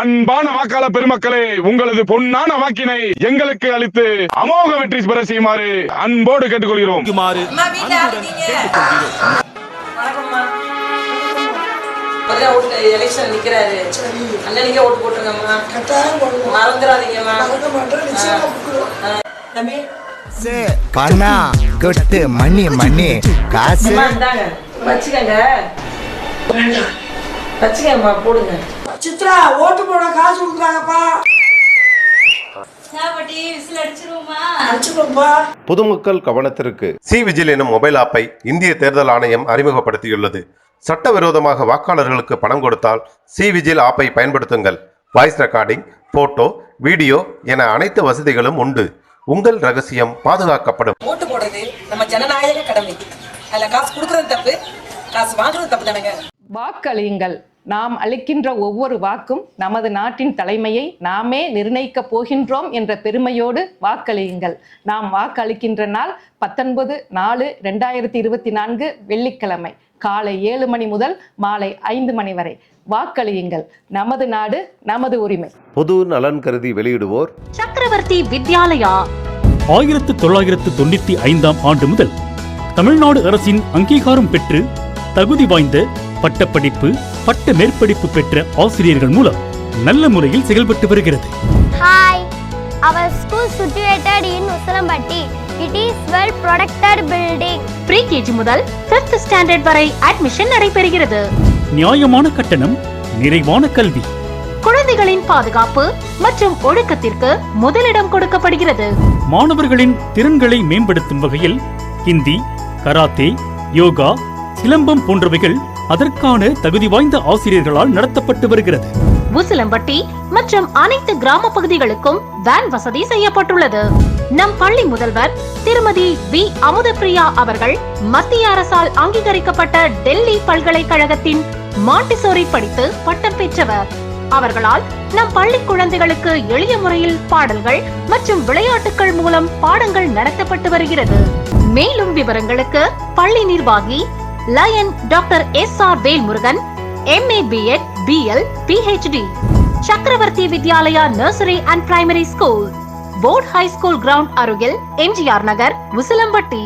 அன்பான வாக்காளர் பெருமக்களே, உங்களது பொன்னான வாக்கினை எங்களுக்கு அளித்து அமோக வெற்றி பெற செய்யுமாறு அன்போடு கேட்டுக்கொள்கிறோம். பணம் கொட்டு மணி மணி காசு போடுங்க. சித்ரா ஓட்டு போட காசு கொடுக்குறாங்கப்பா. பொதுமக்கள் கவனத்திற்கு சி விஜில் எனும் மொபைல் ஆப்பை இந்திய தேர்தல் ஆணையம் அறிமுகப்படுத்தியுள்ளது. சட்டவிரோதமாக வாக்காளர்களுக்கு பணம் கொடுத்தால் சி விஜில் ஆப்பை பயன்படுத்துங்கள். வாய்ஸ் ரெக்கார்டிங், போட்டோ, வீடியோ என அனைத்து வசதிகளும் உண்டு. உங்கள் ரகசியம் பாதுகாக்கப்படும். ஓட்டு போடுறது நம்ம ஜனநாயக கடமை. அதுல காசு கொடுக்கறது தப்பு, காசு வாங்குறது தப்பு தானங்க. வாக்களியுங்கள். நாம் அளிக்கின்ற ஒவ்வொரு வாக்கும் நமது நாட்டின் தலைமையை நாமே நிர்ணயிக்க போகின்றோம் என்ற பெருமையோடு வாக்களியுங்கள். நாம் வாக்களிக்கின்ற நாள் 19/4/2024 வெள்ளிக்கிழமை காலை 7 மணி முதல் மாலை 5 மணி வரை. வாக்களியுங்கள். நமது நாடு, நமது உரிமை. பொது நலன் கருதி வெளியிடுவோர் சக்கரவர்த்தி வித்யாலயா. 1995ஆம் ஆண்டு முதல் தமிழ்நாடு அரசின் அங்கீகாரம் பெற்று தகுதி வாய்ந்த பட்டப்படிப்பு, பட்ட மேற்படிப்பு பெற்ற ஆசிரியர்கள் மூலம் நல்ல முறையில் செயல்பட்டு வருகிறது. Hi, our school situated in Usalambatti. It is well protected building. Pre-KG முதல் 5th ஸ்டாண்டர்ட் வரை அட்மிஷன் நடைபெறுகிறது. நியாயமான கட்டணம், நிறைவான கல்வி. குழந்தைகளின் பாதுகாப்பு மற்றும் ஒழுக்கத்திற்கு முதலிடம் கொடுக்கப்படுகிறது. மாணவர்களின் திறன்களை மேம்படுத்தும் வகையில் ஹிந்தி, கராத்தே, யோகா, சிலம்பம் போன்றவைகள் அதற்கான தகுதி வாய்ந்த ஆசிரியர்களால் நடத்தப்பட்டு வருகிறது. உசிலம்பட்டி மற்றும் அனைத்து கிராம பகுதிகளுக்கும் வேன் வசதி செய்யப்பட்டுள்ளது. நம் பள்ளி முதல்வர் திருமதி வி அமுதப்பிரியா அவர்கள் மத்திய அரசால் அங்கீகரிக்கப்பட்ட டெல்லி பல்கலைக்கழகத்தின் மாண்டிசோரி படித்து பட்டம் பெற்றவர். அவர்களால் நம் பள்ளி குழந்தைகளுக்கு எளிய முறையில் பாடல்கள் மற்றும் விளையாட்டுகள் மூலம் பாடங்கள் நடத்தப்பட்டு வருகிறது. மேலும் விவரங்களுக்கு பள்ளி நிர்வாகி lion doctor SR Velmurugan, MA B.Ed, BL, PhD. Chakravarthy Vidyalaya nursery and primary school, board high school ground அருகில், MGR நகர், உசிலம்பட்டி.